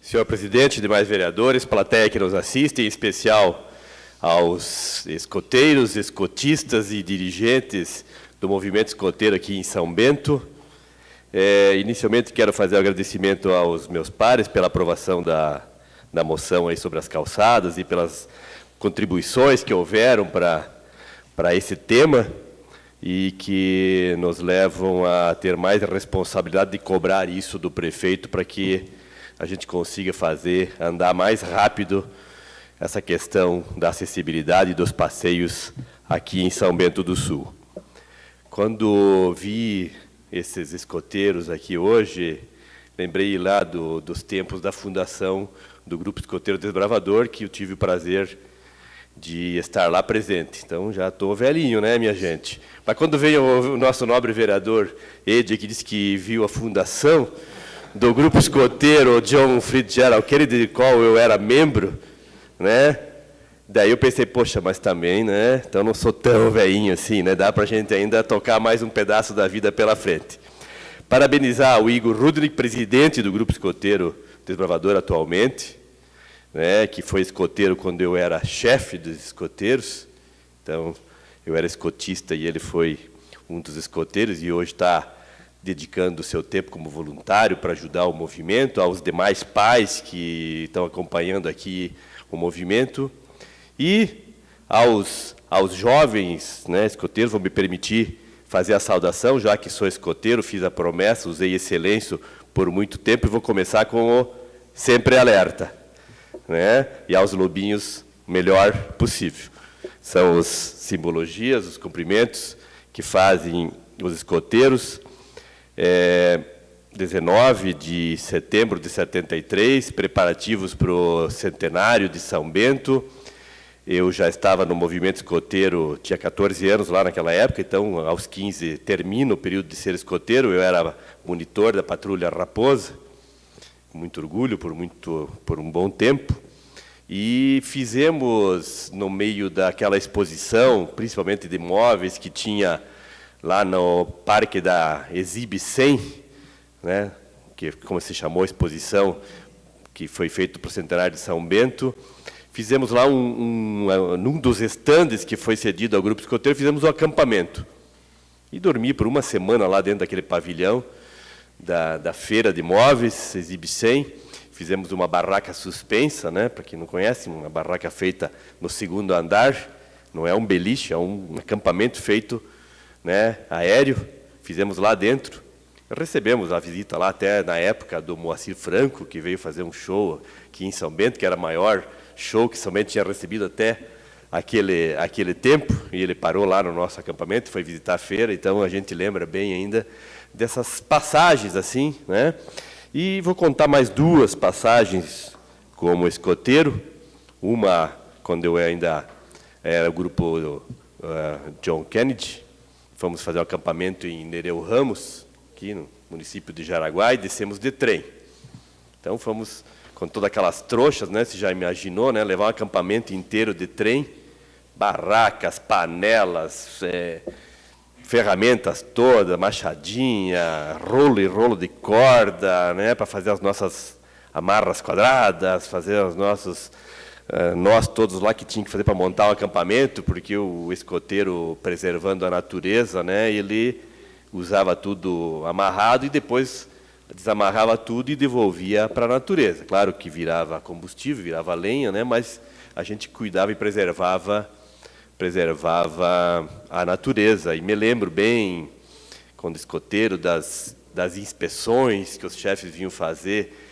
Senhor presidente, demais vereadores, plateia que nos assiste, em especial aos escoteiros, escotistas e dirigentes do movimento escoteiro aqui em São Bento. Inicialmente quero fazer um agradecimento aos meus pares pela aprovação da moção aí sobre as calçadas e pelas contribuições que houveram para esse tema e que nos levam a ter mais responsabilidade de cobrar isso do prefeito para que a gente consiga fazer andar mais rápido essa questão da acessibilidade dos passeios aqui em São Bento do Sul. Quando vi esses escoteiros aqui hoje, lembrei lá dos tempos da fundação do Grupo Escoteiro Desbravador, que eu tive o prazer de estar lá presente. Então, já estou velhinho, né, minha gente? Mas quando veio o nosso nobre vereador Ed, que disse que viu a fundação do Grupo Escoteiro John Fitzgerald, aquele de qual eu era membro, né? Daí eu pensei, poxa, mas também, né? Então não sou tão velhinho assim, né? Dá para a gente ainda tocar mais um pedaço da vida pela frente. Parabenizar o Igor Rudnick, presidente do Grupo Escoteiro Desbravador atualmente, né? Que foi escoteiro quando eu era chefe dos escoteiros. Então, eu era escotista e ele foi um dos escoteiros e hoje está dedicando o seu tempo como voluntário para ajudar o movimento, aos demais pais que estão acompanhando aqui o movimento e aos jovens, né, escoteiros. Vou me permitir fazer a saudação, já que sou escoteiro, fiz a promessa, usei esse silêncio por muito tempo e vou começar com o sempre alerta, né, e aos lobinhos o melhor possível. São as simbologias, os cumprimentos que fazem os escoteiros. 19 de setembro de 73, preparativos para o centenário de São Bento. Eu já estava no movimento escoteiro, tinha 14 anos lá naquela época, então aos 15 termino o período de ser escoteiro. Eu era monitor da patrulha Raposa, com muito orgulho, por um bom tempo. E fizemos, no meio daquela exposição, principalmente de móveis, que tinha lá no Parque da Exibe 100, né, que como se chamou a exposição, que foi feito para o centenário de São Bento. Fizemos lá num dos estandes que foi cedido ao Grupo Escoteiro, fizemos um acampamento. E dormi por uma semana lá dentro daquele pavilhão da feira de móveis, Exibe 100. Fizemos uma barraca suspensa, né, para quem não conhece, uma barraca feita no segundo andar. Não é um beliche, é um acampamento feito, né, aéreo. Fizemos lá dentro. Recebemos a visita lá até na época do Moacir Franco, que veio fazer um show aqui em São Bento, que era o maior show que São Bento tinha recebido até aquele tempo, e ele parou lá no nosso acampamento, foi visitar a feira. Então a gente lembra bem ainda dessas passagens assim, né? E vou contar mais duas passagens como escoteiro. Uma, quando eu ainda era o grupo John Kennedy, fomos fazer um acampamento em Nereu Ramos, aqui no município de Jaraguá, e descemos de trem. Então fomos com todas aquelas trouxas, né? Você já imaginou, né? Levar um acampamento inteiro de trem, barracas, panelas, ferramentas todas, machadinha, rolo e rolo de corda, né? Para fazer as nossas amarras quadradas, fazer os nossos nós todos lá que tinha que fazer para montar um acampamento, porque o escoteiro, preservando a natureza, né, ele usava tudo amarrado e depois desamarrava tudo e devolvia para a natureza. Claro que virava combustível, virava lenha, né, mas a gente cuidava e preservava a natureza. E me lembro bem, quando escoteiro, das inspeções que os chefes vinham fazer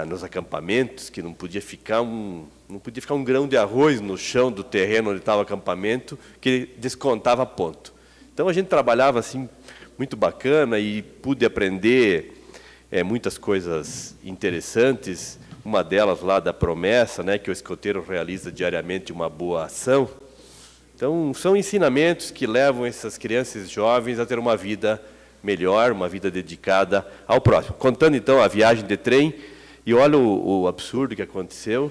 nos acampamentos, que não podia ficar um grão de arroz no chão do terreno onde estava o acampamento, que descontava ponto. Então a gente trabalhava assim muito bacana e pude aprender muitas coisas interessantes. Uma delas lá da promessa, né, que o escoteiro realiza diariamente uma boa ação. Então são ensinamentos que levam essas crianças e jovens a ter uma vida melhor, uma vida dedicada ao próximo. Contando então a viagem de trem, e olha o absurdo que aconteceu.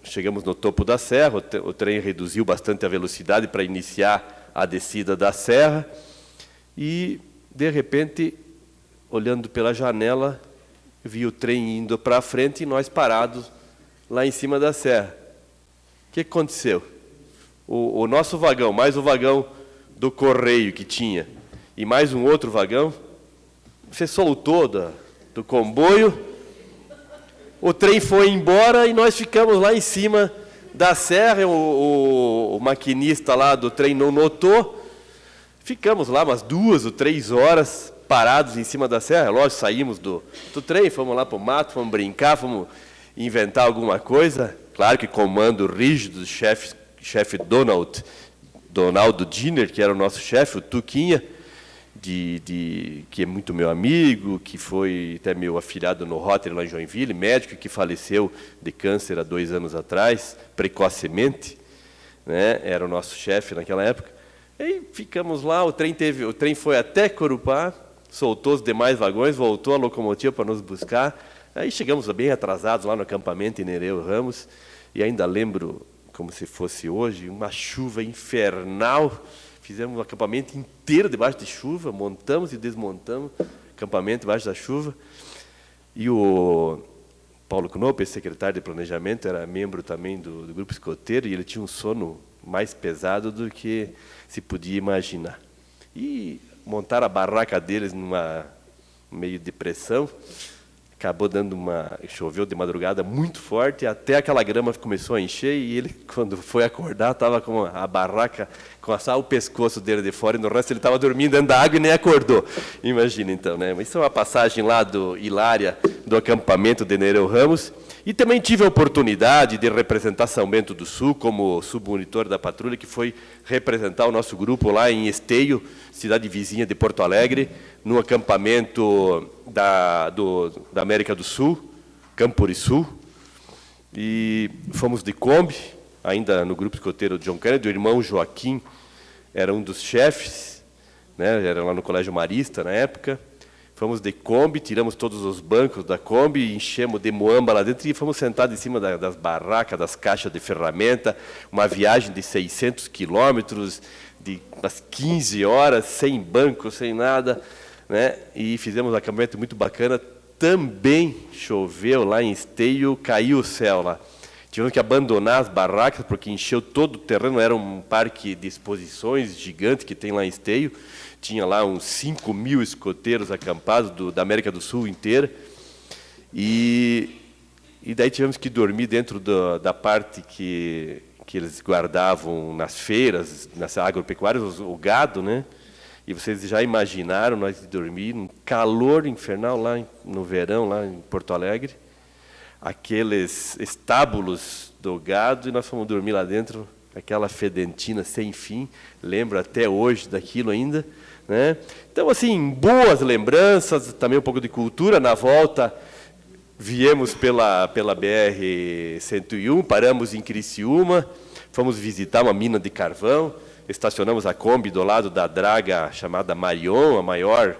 Chegamos no topo da serra, o trem reduziu bastante a velocidade para iniciar a descida da serra, e, de repente, olhando pela janela, vi o trem indo para frente e nós parados lá em cima da serra. O que aconteceu? O nosso vagão, mais o vagão do correio que tinha, e mais um outro vagão, você soltou do comboio, o trem foi embora e nós ficamos lá em cima da serra, o maquinista lá do trem não notou, ficamos lá umas 2 ou 3 horas parados em cima da serra. Lógico, saímos do trem, fomos lá para o mato, fomos brincar, fomos inventar alguma coisa. Claro que comando rígido do chefe Donaldo Diner, que era o nosso chefe, o Tuquinha, que é muito meu amigo, que foi até meu afilhado no Rotary lá em Joinville, médico que faleceu de câncer há 2 anos atrás, precocemente, né? Era o nosso chefe naquela época. E ficamos lá, o trem foi até Corupá, soltou os demais vagões, voltou a locomotiva para nos buscar. Aí chegamos bem atrasados lá no acampamento em Nereu Ramos, e ainda lembro, como se fosse hoje, uma chuva infernal. Fizemos um acampamento inteiro debaixo de chuva, montamos e desmontamos acampamento debaixo da chuva. E o Paulo Knopp, secretário de Planejamento, era membro também do grupo escoteiro, e ele tinha um sono mais pesado do que se podia imaginar. E montaram a barraca deles numa meio depressão, acabou choveu de madrugada muito forte, até aquela grama começou a encher, e ele, quando foi acordar, estava com a barraca, com só o pescoço dele de fora, e no resto ele estava dormindo dentro da água e nem acordou. Imagina então, né? Isso é uma passagem lá do Hilária, do acampamento de Nereu Ramos. E também tive a oportunidade de representar São Bento do Sul como submonitor da patrulha, que foi representar o nosso grupo lá em Esteio, cidade vizinha de Porto Alegre, no acampamento da América do Sul, Camporisul. E fomos de Kombi, ainda no grupo escoteiro John Kennedy. O irmão Joaquim era um dos chefes, né? Era lá no Colégio Marista na época. Fomos de Kombi, tiramos todos os bancos da Kombi, enchemos de muamba lá dentro e fomos sentados em cima das barracas, das caixas de ferramenta. Uma viagem de 600 quilômetros, de umas 15 horas, sem banco, sem nada, né? E fizemos um acampamento muito bacana. Também choveu lá em Esteio, caiu o céu lá. Tivemos que abandonar as barracas porque encheu todo o terreno. Era um parque de exposições gigante que tem lá em Esteio. Tinha lá uns 5.000 escoteiros acampados da América do Sul inteira. E daí tivemos que dormir dentro da parte que eles guardavam nas feiras, nas agropecuárias, o gado, né? E vocês já imaginaram nós dormir num calor infernal lá no verão, lá em Porto Alegre. Aqueles estábulos do gado, e nós fomos dormir lá dentro, aquela fedentina sem fim. Lembro até hoje daquilo ainda, né? Então, assim, boas lembranças, também um pouco de cultura. Na volta, viemos pela BR-101, paramos em Criciúma, fomos visitar uma mina de carvão, estacionamos a Kombi do lado da draga chamada Marion, a maior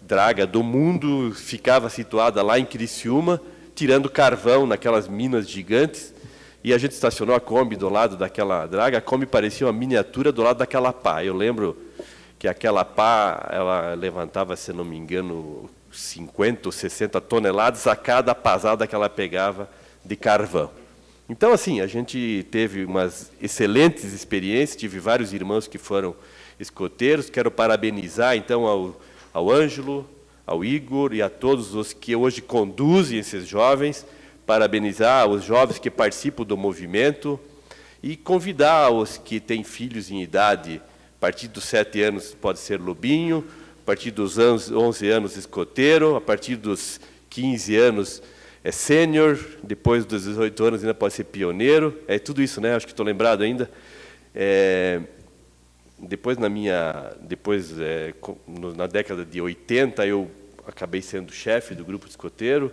draga do mundo, ficava situada lá em Criciúma, tirando carvão naquelas minas gigantes, e a gente estacionou a Kombi do lado daquela draga. A Kombi parecia uma miniatura do lado daquela pá. Eu lembro que aquela pá, ela levantava, se não me engano, 50 ou 60 toneladas a cada pasada que ela pegava de carvão. Então, assim, a gente teve umas excelentes experiências, tive vários irmãos que foram escoteiros. Quero parabenizar, então, ao Ângelo, ao Igor e a todos os que hoje conduzem esses jovens, parabenizar os jovens que participam do movimento e convidar os que têm filhos em idade. A partir dos 7 anos pode ser lobinho, a partir dos 11 anos escoteiro, a partir dos 15 anos é sênior, depois dos 18 anos ainda pode ser pioneiro. É tudo isso, né? Acho que estou lembrado ainda. Depois, na década de 80, eu acabei sendo chefe do grupo escoteiro,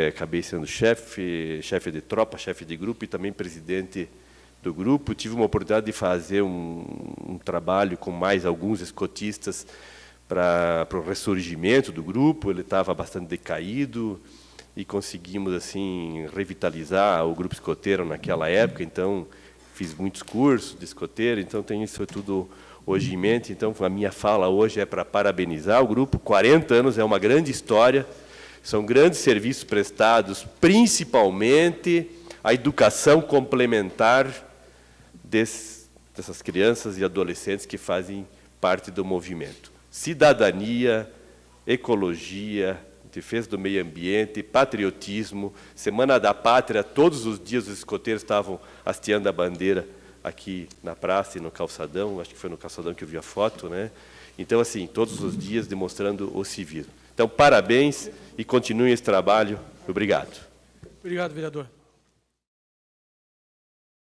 acabei sendo chefe de tropa, chefe de grupo e também presidente do grupo. Tive uma oportunidade de fazer um trabalho com mais alguns escotistas para o ressurgimento do grupo. Ele estava bastante decaído e conseguimos assim revitalizar o grupo escoteiro naquela época. Então, fiz muitos cursos de escoteiro, então tenho isso tudo hoje em mente. Então, a minha fala hoje é para parabenizar o grupo. 40 anos é uma grande história. São grandes serviços prestados, principalmente a educação complementar dessas crianças e adolescentes que fazem parte do movimento. Cidadania, ecologia, defesa do meio ambiente, patriotismo, Semana da Pátria, todos os dias os escoteiros estavam hasteando a bandeira aqui na praça e no calçadão, acho que foi no calçadão que eu vi a foto, né? Então, assim, todos os dias demonstrando o civismo. Então, parabéns e continuem esse trabalho. Obrigado. Obrigado, vereador.